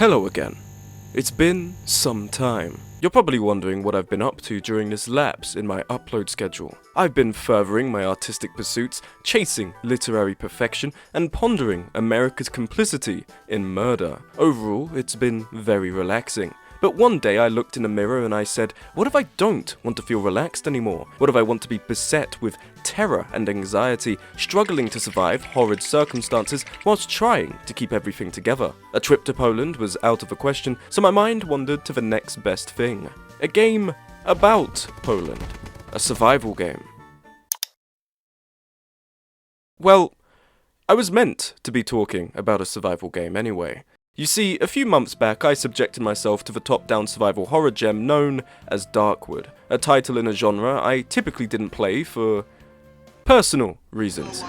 Hello again. It's been some time. You're probably wondering what I've been up to during this lapse in my upload schedule. I've been furthering my artistic pursuits, chasing literary perfection, and pondering America's complicity in murder. Overall, it's been very relaxing. But one day I looked in the mirror and I said, what if I don't want to feel relaxed anymore? What if I want to be beset with terror and anxiety, struggling to survive horrid circumstances whilst trying to keep everything together? A trip to Poland was out of the question, so my mind wandered to the next best thing. A game about Poland. A survival game. Well, I was meant to be talking about a survival game anyway. You see, a few months back I subjected myself to the top-down survival horror gem known as Darkwood, a title in a genre I typically didn't play for personal reasons.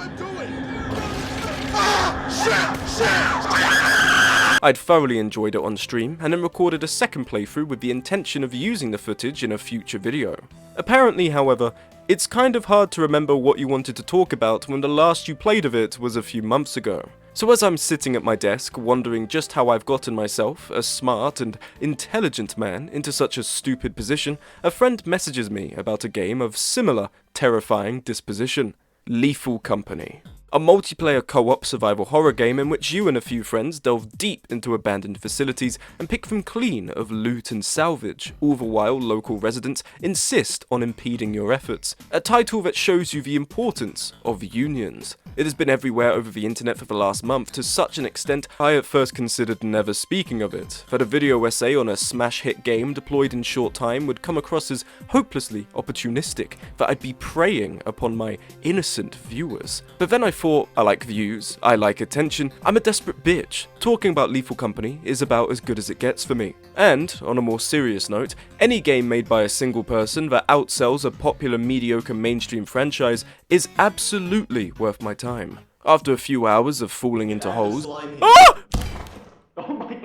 I'd thoroughly enjoyed it on stream, and then recorded a second playthrough with the intention of using the footage in a future video. Apparently, however, it's kind of hard to remember what you wanted to talk about when the last you played of it was a few months ago. So as I'm sitting at my desk, wondering just how I've gotten myself, a smart and intelligent man, into such a stupid position, a friend messages me about a game of similar terrifying disposition. Lethal Company. A multiplayer co-op survival horror game in which you and a few friends delve deep into abandoned facilities and pick them clean of loot and salvage, all the while local residents insist on impeding your efforts. A title that shows you the importance of unions. It has been everywhere over the internet for the last month to such an extent I at first considered never speaking of it, that a video essay on a smash hit game deployed in short time would come across as hopelessly opportunistic, that I'd be preying upon my innocent viewers. But then I thought, I like views, I like attention, I'm a desperate bitch. Talking about Lethal Company is about as good as it gets for me. And, on a more serious note, any game made by a single person that outsells a popular mediocre mainstream franchise is absolutely worth my time. After a few hours of falling into holes,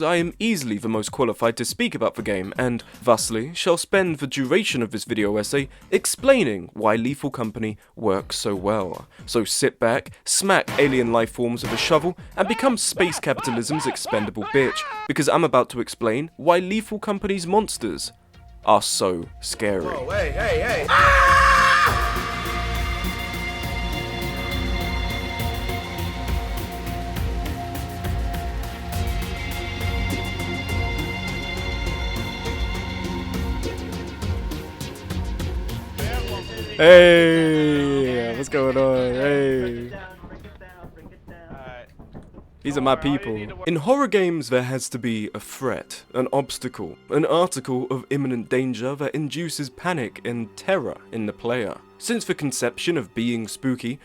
I am easily the most qualified to speak about the game, and thusly shall spend the duration of this video essay explaining why Lethal Company works so well. So sit back, smack alien life forms with a shovel, and become space capitalism's expendable bitch, because I'm about to explain why Lethal Company's monsters are so scary. Whoa, hey! Hey, what's going on? Hey. These are my people. In horror games, there has to be a threat, an obstacle, an article of imminent danger that induces panic and terror in the player. Since the conception of being spooky,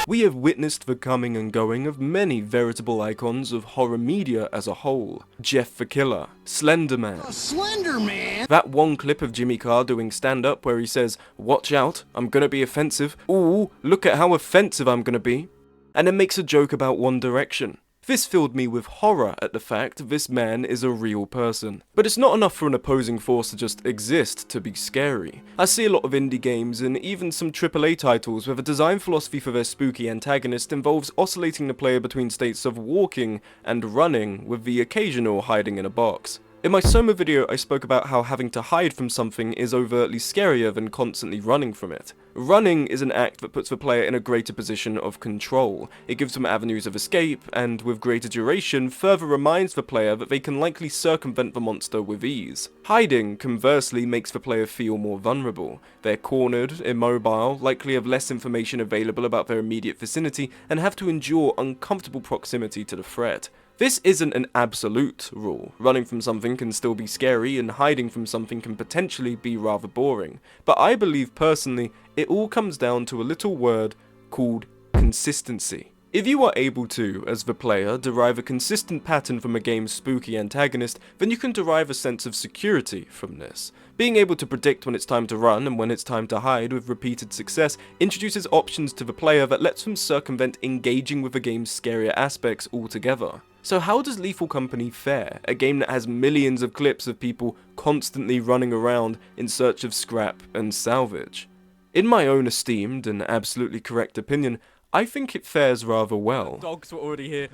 we have witnessed the coming and going of many veritable icons of horror media as a whole. Jeff the Killer, Slender Man. Slender Man! That one clip of Jimmy Carr doing stand-up where he says, "Watch out, I'm gonna be offensive. Ooh, look at how offensive I'm gonna be." And then makes a joke about One Direction. This filled me with horror at the fact this man is a real person. But it's not enough for an opposing force to just exist to be scary. I see a lot of indie games and even some AAA titles where the design philosophy for their spooky antagonist involves oscillating the player between states of walking and running, with the occasional hiding in a box. In my Soma video, I spoke about how having to hide from something is overtly scarier than constantly running from it. Running is an act that puts the player in a greater position of control. It gives them avenues of escape, and with greater duration, further reminds the player that they can likely circumvent the monster with ease. Hiding, conversely, makes the player feel more vulnerable. They're cornered, immobile, likely have less information available about their immediate vicinity, and have to endure uncomfortable proximity to the threat. This isn't an absolute rule. Running from something can still be scary, and hiding from something can potentially be rather boring. But I believe personally, it all comes down to a little word called consistency. If you are able to, as the player, derive a consistent pattern from a game's spooky antagonist, then you can derive a sense of security from this. Being able to predict when it's time to run and when it's time to hide with repeated success introduces options to the player that lets them circumvent engaging with the game's scarier aspects altogether. So how does Lethal Company fare, a game that has millions of clips of people constantly running around in search of scrap and salvage? In my own esteemed and absolutely correct opinion, I think it fares rather well. Dogs were already here.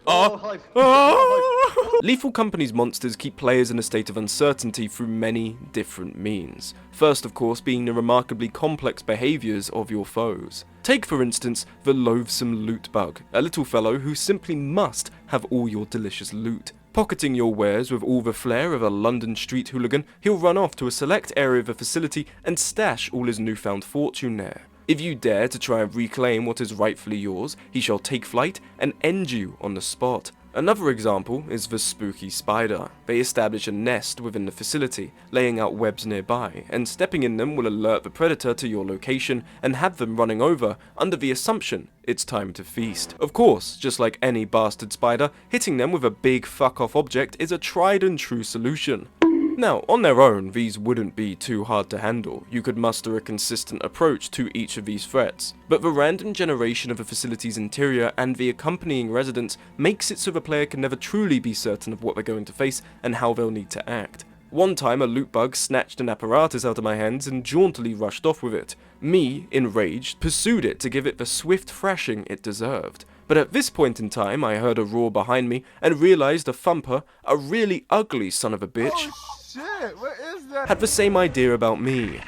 Lethal Company's monsters keep players in a state of uncertainty through many different means. First, of course, being the remarkably complex behaviours of your foes. Take, for instance, the loathsome loot bug, a little fellow who simply must have all your delicious loot. Pocketing your wares with all the flair of a London street hooligan, he'll run off to a select area of the facility and stash all his newfound fortune there. If you dare to try and reclaim what is rightfully yours, he shall take flight and end you on the spot. Another example is the spooky spider. They establish a nest within the facility, laying out webs nearby, and stepping in them will alert the predator to your location and have them running over under the assumption it's time to feast. Of course, just like any bastard spider, hitting them with a big fuck off object is a tried and true solution. Now, on their own, these wouldn't be too hard to handle. You could muster a consistent approach to each of these threats. But the random generation of a facility's interior and the accompanying residents makes it so the player can never truly be certain of what they're going to face and how they'll need to act. One time, a loot bug snatched an apparatus out of my hands and jauntily rushed off with it. Me, enraged, pursued it to give it the swift thrashing it deserved. But at this point in time, I heard a roar behind me and realised a thumper, a really ugly son of a bitch, Shit, what is that? had the same idea about me.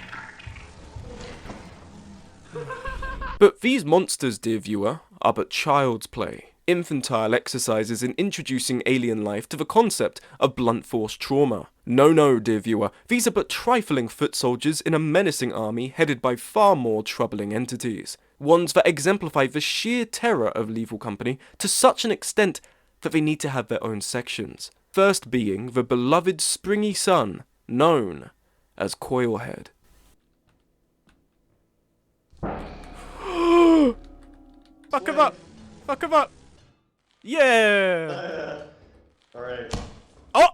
But these monsters, dear viewer, are but child's play. Infantile exercises in introducing alien life to the concept of blunt force trauma. No, dear viewer, these are but trifling foot soldiers in a menacing army headed by far more troubling entities. Ones that exemplify the sheer terror of Lethal Company to such an extent that they need to have their own sections. First being the beloved Springy Son, known as Coilhead. Fuck him up! Fuck him up! Yeah! Alright. Oh!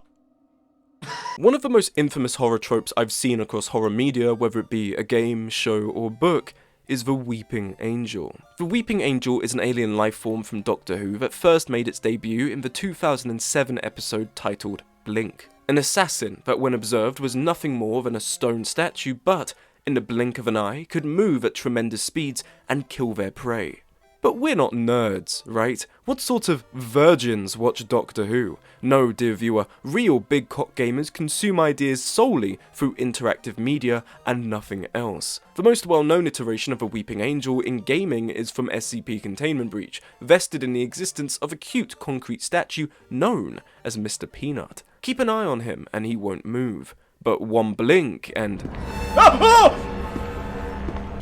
One of the most infamous horror tropes I've seen across horror media, whether it be a game, show, or book, is the Weeping Angel. The Weeping Angel is an alien life form from Doctor Who that first made its debut in the 2007 episode titled Blink. An assassin that, when observed, was nothing more than a stone statue, but, in the blink of an eye, could move at tremendous speeds and kill their prey. But we're not nerds, right? What sort of virgins watch Doctor Who? No, dear viewer, real big cock gamers consume ideas solely through interactive media and nothing else. The most well-known iteration of a Weeping Angel in gaming is from SCP Containment Breach, vested in the existence of a cute concrete statue known as Mr. Peanut. Keep an eye on him and he won't move. But one blink and...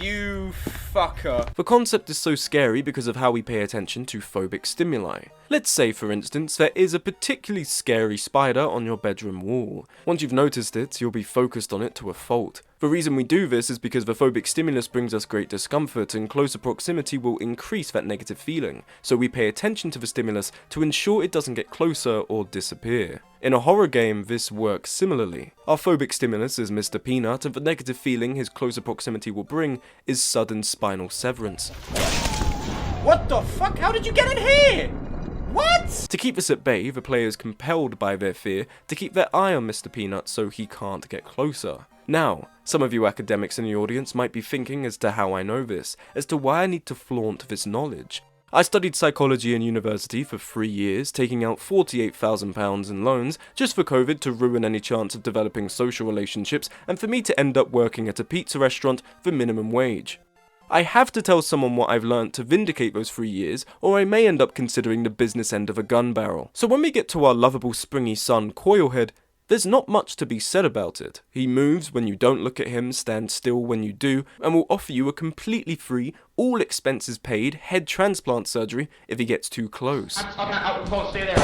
You fucker. The concept is so scary because of how we pay attention to phobic stimuli. Let's say, for instance, there is a particularly scary spider on your bedroom wall. Once you've noticed it, you'll be focused on it to a fault. The reason we do this is because the phobic stimulus brings us great discomfort, and closer proximity will increase that negative feeling, so we pay attention to the stimulus to ensure it doesn't get closer or disappear. In a horror game, this works similarly. Our phobic stimulus is Mr. Peanut, and the negative feeling his closer proximity will bring is sudden spinal severance. What the fuck? How did you get in here? What? To keep this at bay, the player is compelled by their fear to keep their eye on Mr. Peanut so he can't get closer. Now, some of you academics in the audience might be thinking as to how I know this, as to why I need to flaunt this knowledge. I studied psychology in university for 3 years, taking out £48,000 in loans just for COVID to ruin any chance of developing social relationships and for me to end up working at a pizza restaurant for minimum wage. I have to tell someone what I've learnt to vindicate those 3 years, or I may end up considering the business end of a gun barrel. So when we get to our lovable Springy Son, Coilhead, there's not much to be said about it. He moves when you don't look at him, stands still when you do, and will offer you a completely free, all expenses paid head transplant surgery if he gets too close. Stay there.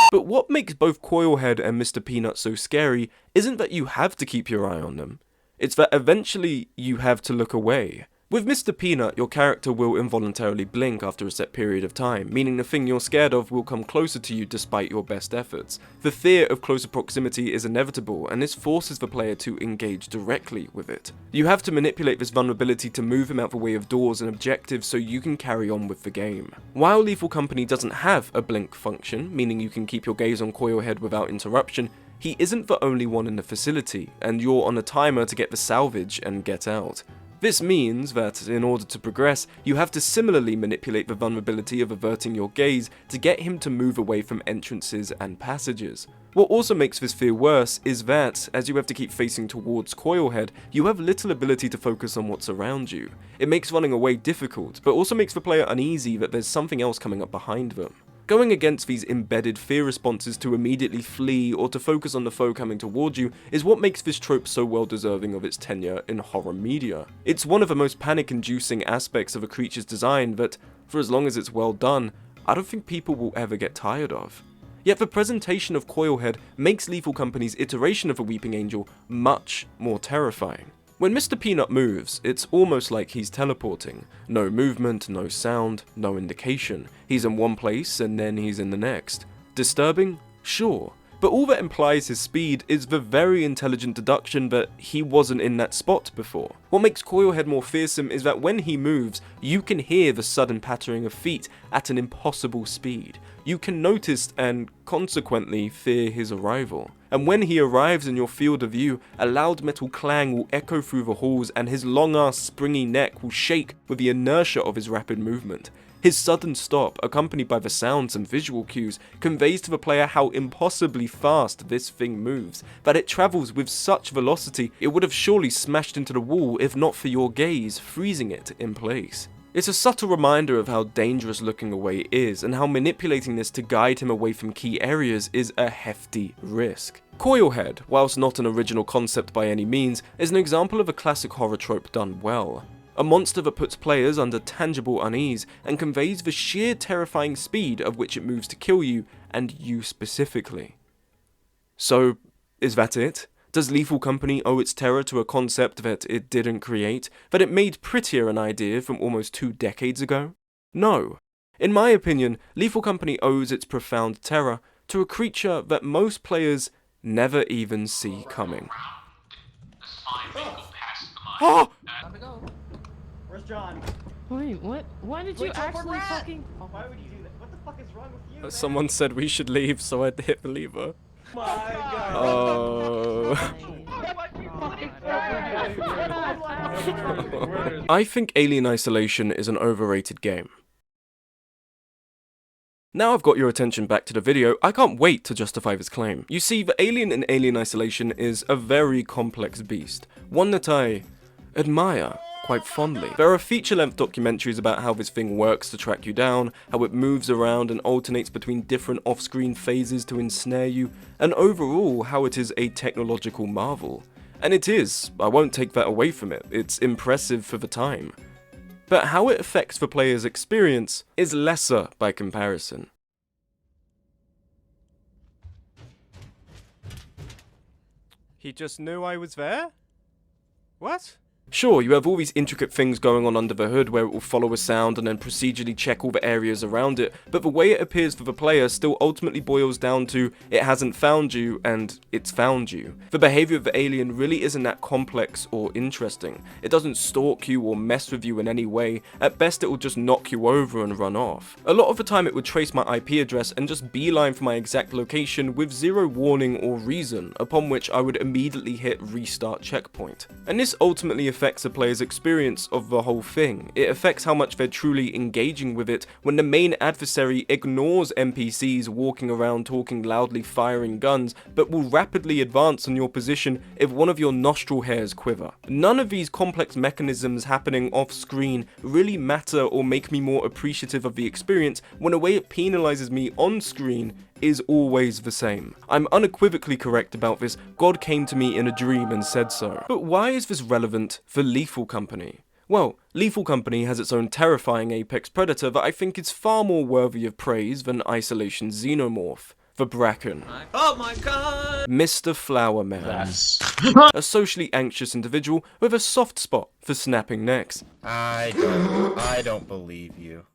But what makes both Coilhead and Mr. Peanut so scary isn't that you have to keep your eye on them. It's that eventually you have to look away. With Mr. Peanut, your character will involuntarily blink after a set period of time, meaning the thing you're scared of will come closer to you despite your best efforts. The fear of closer proximity is inevitable, and this forces the player to engage directly with it. You have to manipulate this vulnerability to move him out the way of doors and objectives so you can carry on with the game. While Lethal Company doesn't have a blink function, meaning you can keep your gaze on Coilhead without interruption, he isn't the only one in the facility, and you're on a timer to get the salvage and get out. This means that, in order to progress, you have to similarly manipulate the vulnerability of averting your gaze to get him to move away from entrances and passages. What also makes this fear worse is that, as you have to keep facing towards Coilhead, you have little ability to focus on what's around you. It makes running away difficult, but also makes the player uneasy that there's something else coming up behind them. Going against these embedded fear responses to immediately flee or to focus on the foe coming toward you is what makes this trope so well deserving of its tenure in horror media. It's one of the most panic-inducing aspects of a creature's design that, for as long as it's well done, I don't think people will ever get tired of. Yet the presentation of Coilhead makes Lethal Company's iteration of a Weeping Angel much more terrifying. When Mr. Peanut moves, it's almost like he's teleporting. No movement, no sound, no indication. He's in one place and then he's in the next. Disturbing? Sure. But all that implies his speed is the very intelligent deduction that he wasn't in that spot before. What makes Coilhead more fearsome is that when he moves, you can hear the sudden pattering of feet at an impossible speed. You can notice and consequently fear his arrival. And when he arrives in your field of view, a loud metal clang will echo through the halls and his long-ass springy neck will shake with the inertia of his rapid movement. His sudden stop, accompanied by the sounds and visual cues, conveys to the player how impossibly fast this thing moves, that it travels with such velocity it would have surely smashed into the wall if not for your gaze, freezing it in place. It's a subtle reminder of how dangerous looking away is, and how manipulating this to guide him away from key areas is a hefty risk. Coilhead, whilst not an original concept by any means, is an example of a classic horror trope done well. A monster that puts players under tangible unease and conveys the sheer terrifying speed of which it moves to kill you, and you specifically. So, is that it? Does Lethal Company owe its terror to a concept that it didn't create, that it made prettier an idea from almost 2 decades ago? No. In my opinion, Lethal Company owes its profound terror to a creature that most players never even see coming. Oh! Where's John? Wait, what? Why did you actually fucking... Why would you do that? What the fuck is wrong with you? Someone said we should leave, so I hit the lever. My God. Oh. I think Alien Isolation is an overrated game. Now I've got your attention back to the video, I can't wait to justify this claim. You see, the Alien in Alien Isolation is a very complex beast, one that I admire quite fondly. There are feature-length documentaries about how this thing works to track you down, how it moves around and alternates between different off-screen phases to ensnare you, and overall how it is a technological marvel. And it is, I won't take that away from it, it's impressive for the time. But how it affects the player's experience is lesser by comparison. He just knew I was there? What? Sure, you have all these intricate things going on under the hood where it will follow a sound and then procedurally check all the areas around it, but the way it appears for the player still ultimately boils down to it hasn't found you and it's found you. The behavior of the alien really isn't that complex or interesting. It doesn't stalk you or mess with you in any way. At best it will just knock you over and run off. A lot of the time it would trace my IP address and just beeline for my exact location with zero warning or reason, upon which I would immediately hit restart checkpoint. And this ultimately affects a player's experience of the whole thing. It affects how much they're truly engaging with it when the main adversary ignores NPCs walking around talking loudly firing guns, but will rapidly advance on your position if one of your nostril hairs quiver. None of these complex mechanisms happening off screen really matter or make me more appreciative of the experience when a way it penalizes me on screen is always the same. I'm unequivocally correct about this. God came to me in a dream and said so. But why is this relevant for Lethal Company? Well, Lethal Company has its own terrifying apex predator that I think is far more worthy of praise than Isolation's xenomorph. The Bracken. Oh my God! Mr. Flower Man. A socially anxious individual with a soft spot for snapping necks. I don't believe you.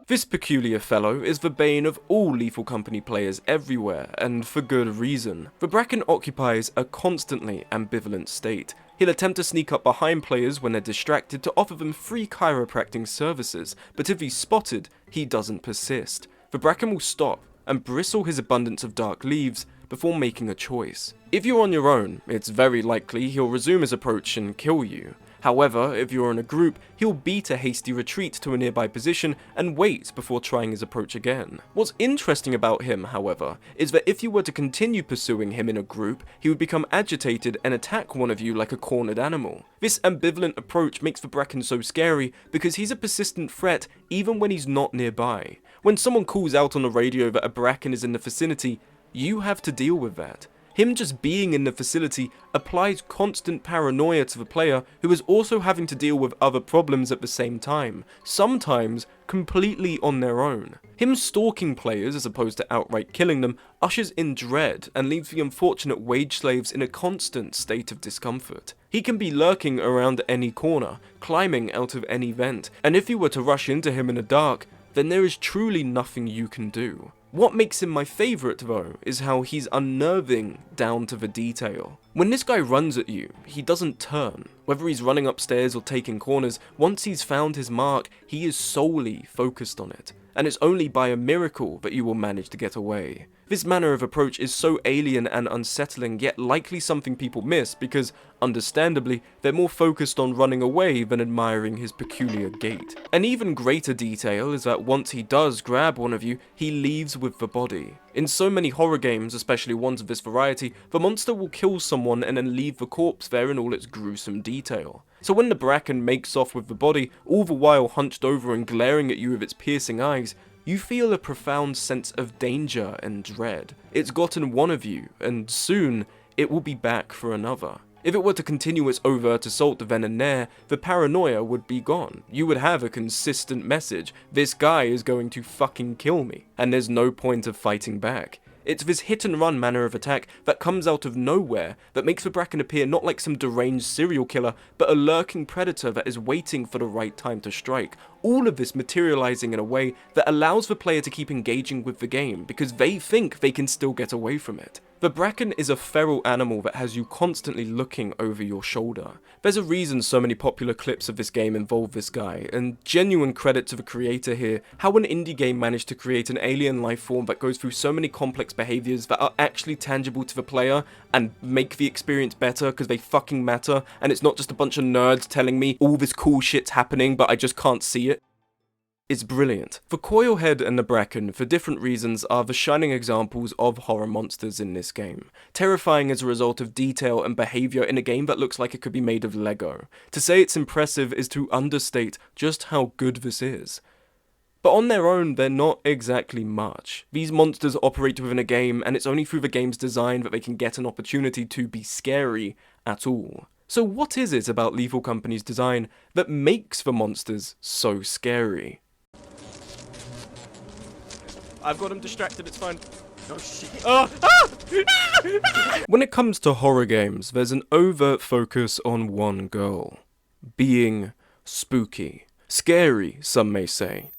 This peculiar fellow is the bane of all Lethal Company players everywhere, and for good reason. The Bracken occupies a constantly ambivalent state. He'll attempt to sneak up behind players when they're distracted to offer them free chiropractic services, but if he's spotted, he doesn't persist. The Bracken will stop and bristle his abundance of dark leaves before making a choice. If you're on your own, it's very likely he'll resume his approach and kill you. However, if you're in a group, he'll beat a hasty retreat to a nearby position and wait before trying his approach again. What's interesting about him, however, is that if you were to continue pursuing him in a group, he would become agitated and attack one of you like a cornered animal. This ambivalent approach makes the Bracken so scary because he's a persistent threat even when he's not nearby. When someone calls out on the radio that a Bracken is in the vicinity, you have to deal with that. Him just being in the facility applies constant paranoia to the player who is also having to deal with other problems at the same time, sometimes completely on their own. Him stalking players as opposed to outright killing them ushers in dread and leaves the unfortunate wage slaves in a constant state of discomfort. He can be lurking around any corner, climbing out of any vent, and if you were to rush into him in the dark, then there is truly nothing you can do. What makes him my favourite though, is how he's unnerving down to the detail. When this guy runs at you, he doesn't turn. Whether he's running upstairs or taking corners, once he's found his mark, he is solely focused on it. And it's only by a miracle that you will manage to get away. This manner of approach is so alien and unsettling, yet likely something people miss because, understandably, they're more focused on running away than admiring his peculiar gait. An even greater detail is that once he does grab one of you, he leaves with the body. In so many horror games, especially ones of this variety, the monster will kill someone and then leave the corpse there in all its gruesome detail. So when the Bracken makes off with the body, all the while hunched over and glaring at you with its piercing eyes, you feel a profound sense of danger and dread. It's gotten one of you, and soon, it will be back for another. If it were to continue its overt assault then and there, the paranoia would be gone. You would have a consistent message: this guy is going to fucking kill me, and there's no point of fighting back. It's this hit and run manner of attack that comes out of nowhere that makes the Bracken appear not like some deranged serial killer, but a lurking predator that is waiting for the right time to strike. All of this materializing in a way that allows the player to keep engaging with the game because they think they can still get away from it. The Bracken is a feral animal that has you constantly looking over your shoulder. There's a reason so many popular clips of this game involve this guy, and genuine credit to the creator here, how an indie game managed to create an alien life form that goes through so many complex behaviors that are actually tangible to the player and make the experience better because they fucking matter, and it's not just a bunch of nerds telling me all this cool shit's happening but I just can't see it. It's brilliant. The Coilhead and the Bracken, for different reasons, are the shining examples of horror monsters in this game. Terrifying as a result of detail and behaviour in a game that looks like it could be made of Lego. To say it's impressive is to understate just how good this is. But on their own, they're not exactly much. These monsters operate within a game, and it's only through the game's design that they can get an opportunity to be scary at all. So what is it about Lethal Company's design that makes the monsters so scary? I've got him distracted, it's fine. Oh shit. When it comes to horror games, there's an overt focus on one goal. Being spooky. Scary, some may say.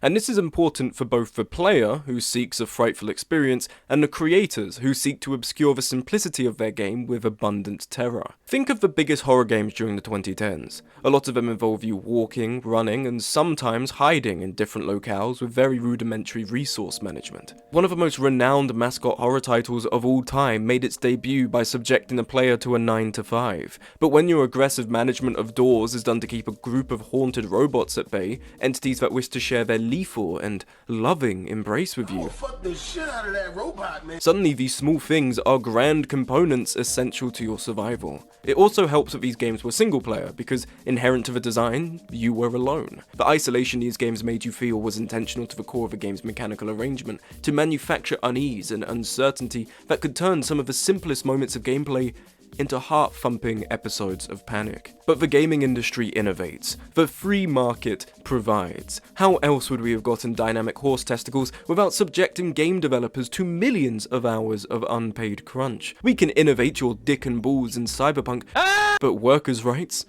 And this is important for both the player, who seeks a frightful experience, and the creators, who seek to obscure the simplicity of their game with abundant terror. Think of the biggest horror games during the 2010s. A lot of them involve you walking, running, and sometimes hiding in different locales with very rudimentary resource management. One of the most renowned mascot horror titles of all time made its debut by subjecting the player to a 9 to 5. But when your aggressive management of doors is done to keep a group of haunted robots at bay, entities that wish to share their lethal and loving embrace with you, Fuck the shit out of that robot, man. suddenly these small things are grand components essential to your survival. It also helps that these games were single player, because inherent to the design, you were alone. The isolation these games made you feel was intentional to the core of the game's mechanical arrangement, to manufacture unease and uncertainty that could turn some of the simplest moments of gameplay into heart-thumping episodes of panic. But the gaming industry innovates. The free market provides. How else would we have gotten dynamic horse testicles without subjecting game developers to millions of hours of unpaid crunch? We can innovate your dick and balls in Cyberpunk, but workers' rights?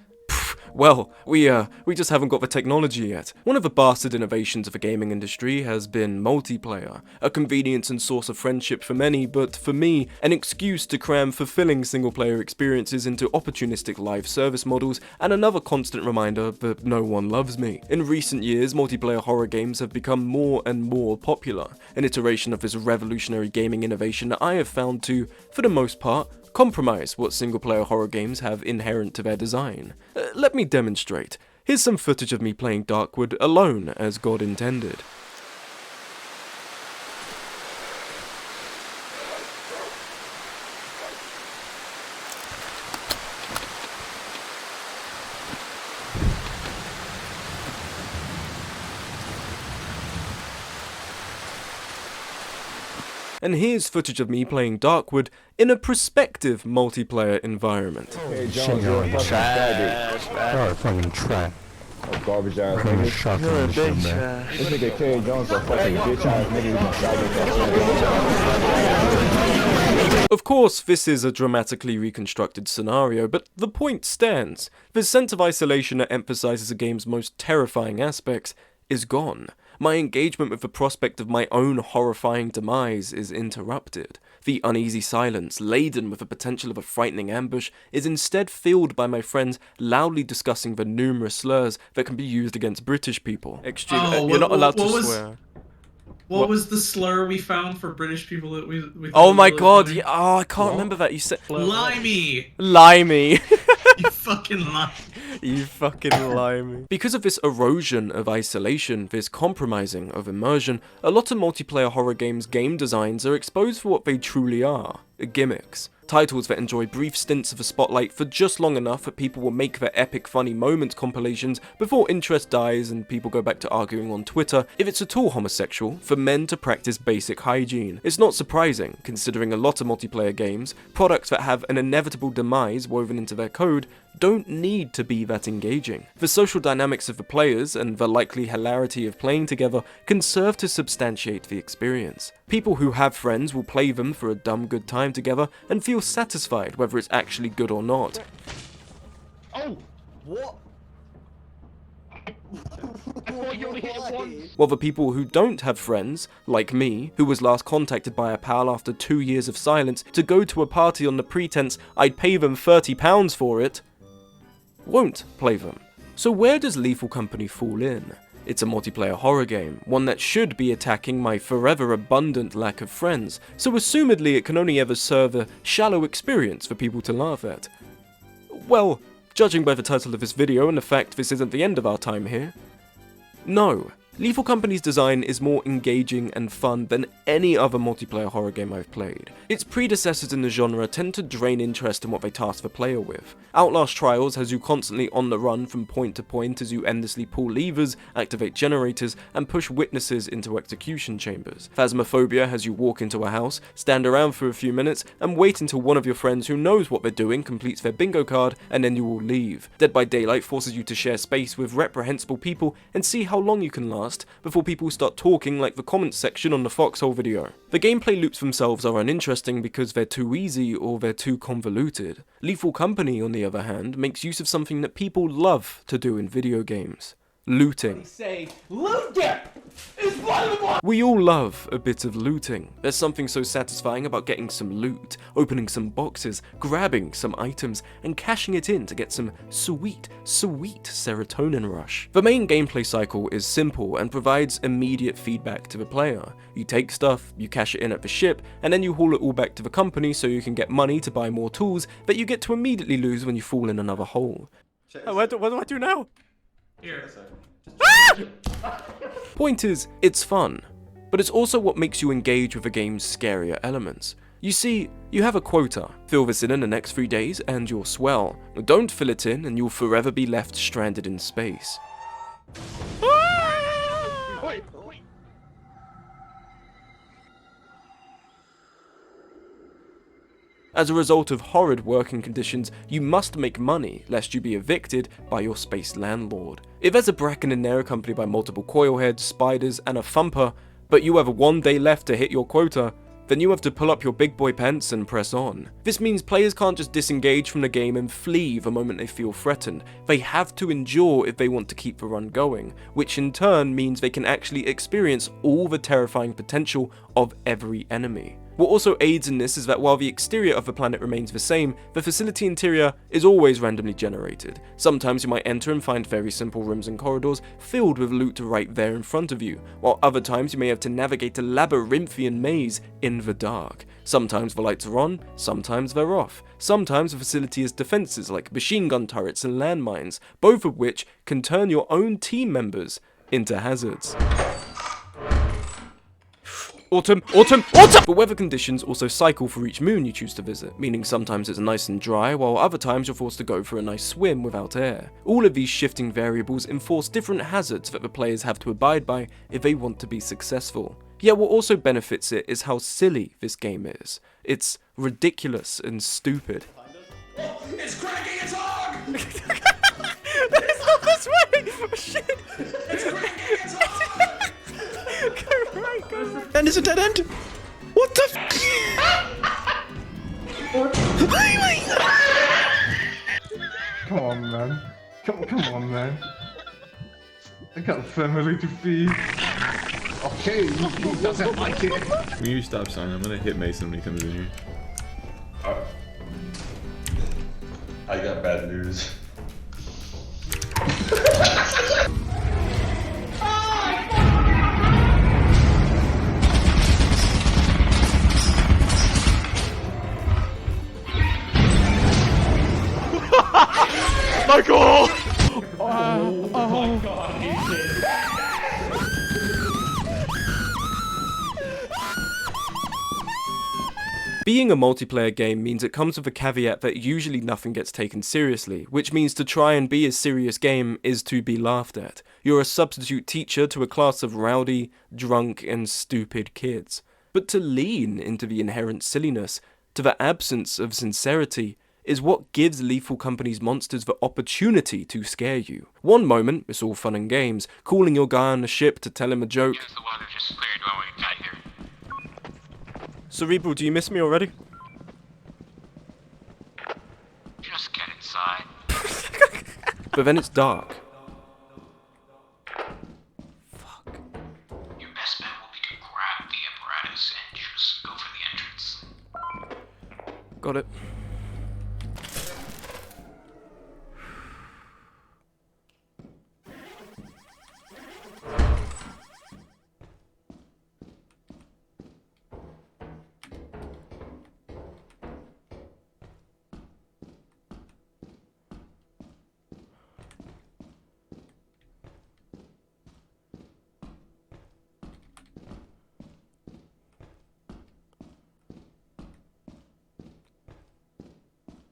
Well, we just haven't got the technology yet. One of the bastard innovations of the gaming industry has been multiplayer, a convenience and source of friendship for many, but for me, an excuse to cram fulfilling single-player experiences into opportunistic live service models, and another constant reminder that no one loves me. In recent years, multiplayer horror games have become more and more popular, an iteration of this revolutionary gaming innovation that I have found to, for the most part, compromise what single-player horror games have inherent to their design. Let me demonstrate. Here's some footage of me playing Darkwood alone as God intended. And here's footage of me playing Darkwood in a prospective multiplayer environment. Hey, Jones, you're a fucking faggot. You're a fucking trash. A garbage ass You're a nigga. shotgun and shit, man. This nigga K. Jones a fucking bitch ass nigga. Of course, this is a dramatically reconstructed scenario, but the point stands. The sense of isolation that emphasizes a game's most terrifying aspects is gone. My engagement with the prospect of my own horrifying demise is interrupted. The uneasy silence, laden with the potential of a frightening ambush, is instead filled by my friends loudly discussing the numerous slurs that can be used against British people. You're not allowed to swear. What was the slur we found for British people that we Oh my really god, funny? I can't remember that. You said... Limey! Limey. You fucking lie. You fucking limey. Because of this erosion of isolation, this compromising of immersion, a lot of multiplayer horror games' game designs are exposed for what they truly are, gimmicks. Titles that enjoy brief stints of the spotlight for just long enough that people will make their epic funny moments compilations before interest dies and people go back to arguing on Twitter if it's at all homosexual for men to practice basic hygiene. It's not surprising, considering a lot of multiplayer games, products that have an inevitable demise woven into their code, don't need to be that engaging. The social dynamics of the players and the likely hilarity of playing together can serve to substantiate the experience. People who have friends will play them for a dumb good time together and feel satisfied whether it's actually good or not. Oh, what? While the people who don't have friends, like me, who was last contacted by a pal after 2 years of silence to go to a party on the pretense I'd pay them £30 for it, won't play them. So where does Lethal Company fall in? It's a multiplayer horror game, one that should be attacking my forever abundant lack of friends, so assumedly it can only ever serve a shallow experience for people to laugh at. Well, judging by the title of this video and the fact this isn't the end of our time here, no. Lethal Company's design is more engaging and fun than any other multiplayer horror game I've played. Its predecessors in the genre tend to drain interest in what they task the player with. Outlast Trials has you constantly on the run from point to point as you endlessly pull levers, activate generators, and push witnesses into execution chambers. Phasmophobia has you walk into a house, stand around for a few minutes, and wait until one of your friends who knows what they're doing completes their bingo card, and then you will leave. Dead by Daylight forces you to share space with reprehensible people and see how long you can last before people start talking like the comments section on the Foxhole video. The gameplay loops themselves are uninteresting because they're too easy or they're too convoluted. Lethal Company, on the other hand, makes use of something that people love to do in video games. Looting. Say, loot dip is one of the We all love a bit of looting. There's something so satisfying about getting some loot, opening some boxes, grabbing some items, and cashing it in to get some sweet, sweet serotonin rush. The main gameplay cycle is simple and provides immediate feedback to the player. You take stuff, you cash it in at the ship, and then you haul it all back to the company so you can get money to buy more tools that you get to immediately lose when you fall in another hole. What do I do now? Here. Point is, it's fun, but it's also what makes you engage with the game's scarier elements. You see, you have a quota. Fill this in the next 3 days and you're swell. Don't fill it in and you'll forever be left stranded in space. As a result of horrid working conditions, you must make money lest you be evicted by your space landlord. If there's a bracken in there accompanied by multiple coilheads, spiders, and a thumper, but you have 1 day left to hit your quota, then you have to pull up your big boy pants and press on. This means players can't just disengage from the game and flee the moment they feel threatened. They have to endure if they want to keep the run going, which in turn means they can actually experience all the terrifying potential of every enemy. What also aids in this is that while the exterior of the planet remains the same, the facility interior is always randomly generated. Sometimes you might enter and find very simple rooms and corridors filled with loot right there in front of you, while other times you may have to navigate a labyrinthian maze in the dark. Sometimes the lights are on, sometimes they're off. Sometimes the facility has defenses like machine gun turrets and landmines, both of which can turn your own team members into hazards. Autumn! But weather conditions also cycle for each moon you choose to visit, meaning sometimes it's nice and dry, while other times you're forced to go for a nice swim without air. All of these shifting variables enforce different hazards that the players have to abide by if they want to be successful. Yet what also benefits it is how silly this game is. It's ridiculous and stupid. It's cracking its hog! It's not this way! Oh, shit! It's cracking its hog! Go right. And it's a dead end? What the Come on, man. Come on, man. I got a family to feed. Okay, he doesn't like it. When you stop, son, I'm gonna hit Mason when he comes in here. I got bad news. Michael! Oh my god, he did. Being a multiplayer game means it comes with a caveat that usually nothing gets taken seriously, which means to try and be a serious game is to be laughed at. You're a substitute teacher to a class of rowdy, drunk, and stupid kids. But to lean into the inherent silliness, to the absence of sincerity, is what gives Lethal Company's monsters the opportunity to scare you. One moment, it's all fun and games, calling your guy on the ship to tell him a joke. Yes, the water just cleared when we got here. Cerebral, do you miss me already? Just get inside. But then it's dark. Fuck. Your best bet will be to grab the apparatus and just go for the entrance. Got it.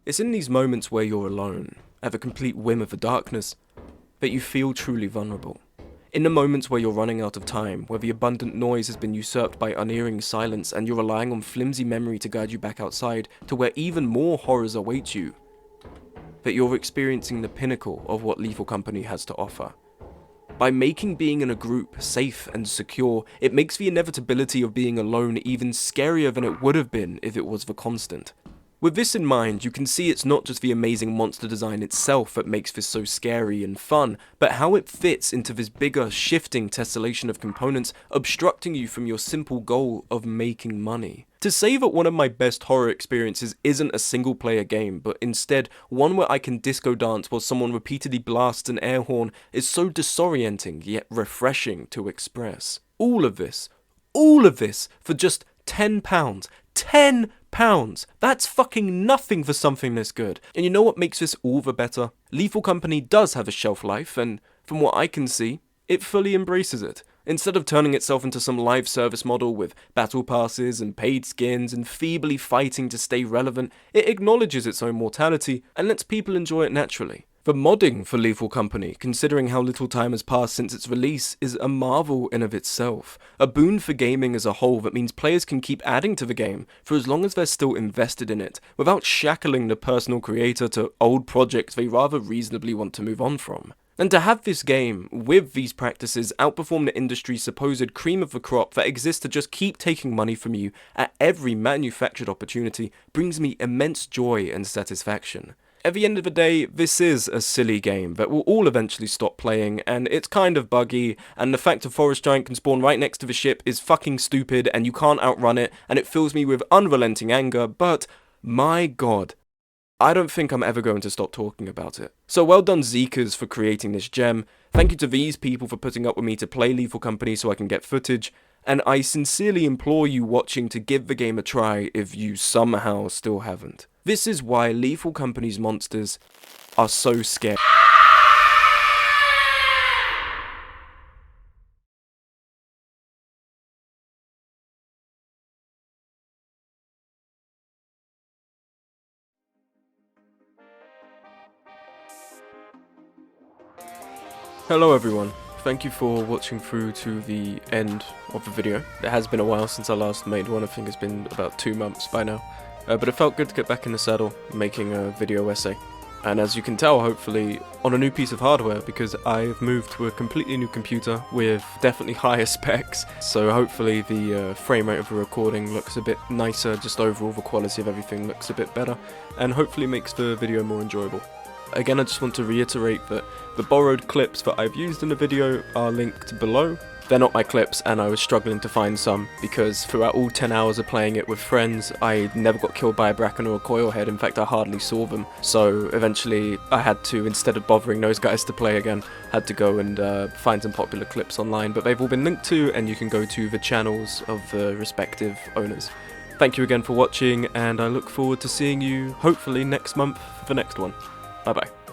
It's in these moments where you're alone, at the complete whim of the darkness, that you feel truly vulnerable. In the moments where you're running out of time, where the abundant noise has been usurped by unerring silence and you're relying on flimsy memory to guide you back outside to where even more horrors await you, that you're experiencing the pinnacle of what Lethal Company has to offer. By making being in a group safe and secure, it makes the inevitability of being alone even scarier than it would have been if it was the constant. With this in mind, you can see it's not just the amazing monster design itself that makes this so scary and fun, but how it fits into this bigger, shifting tessellation of components, obstructing you from your simple goal of making money. To say that one of my best horror experiences isn't a single player game, but instead one where I can disco dance while someone repeatedly blasts an air horn is so disorienting yet refreshing to express. All of this for just £10. £10! That's fucking nothing for something this good. And you know what makes this all the better? Lethal Company does have a shelf life, and from what I can see, it fully embraces it. Instead of turning itself into some live service model with battle passes and paid skins and feebly fighting to stay relevant, it acknowledges its own mortality and lets people enjoy it naturally. The modding for Lethal Company, considering how little time has passed since its release, is a marvel in of itself. A boon for gaming as a whole that means players can keep adding to the game for as long as they're still invested in it, without shackling the personal creator to old projects they rather reasonably want to move on from. And to have this game, with these practices, outperform the industry's supposed cream of the crop that exists to just keep taking money from you at every manufactured opportunity brings me immense joy and satisfaction. At the end of the day, this is a silly game that we'll all eventually stop playing, and it's kind of buggy, and the fact a forest giant can spawn right next to the ship is fucking stupid, and you can't outrun it, and it fills me with unrelenting anger, but my god, I don't think I'm ever going to stop talking about it. So well done Zeekers for creating this gem, thank you to these people for putting up with me to play Lethal Company so I can get footage, and I sincerely implore you watching to give the game a try if you somehow still haven't. This is why Lethal Company's monsters are so scary. Hello everyone, thank you for watching through to the end of the video. It has been a while since I last made one, I think it's been about 2 months by now. But it felt good to get back in the saddle, making a video essay. And as you can tell, hopefully, on a new piece of hardware, because I've moved to a completely new computer with definitely higher specs. So hopefully the frame rate of the recording looks a bit nicer, just overall the quality of everything looks a bit better, and hopefully makes the video more enjoyable. Again, I just want to reiterate that the borrowed clips that I've used in the video are linked below. They're not my clips, and I was struggling to find some, because throughout all 10 hours of playing it with friends, I never got killed by a bracken or a coil head. In fact, I hardly saw them. So eventually I had to, instead of bothering those guys to play again, had to go and find some popular clips online, but they've all been linked to, and you can go to the channels of the respective owners. Thank you again for watching, and I look forward to seeing you hopefully next month for the next one. Bye bye.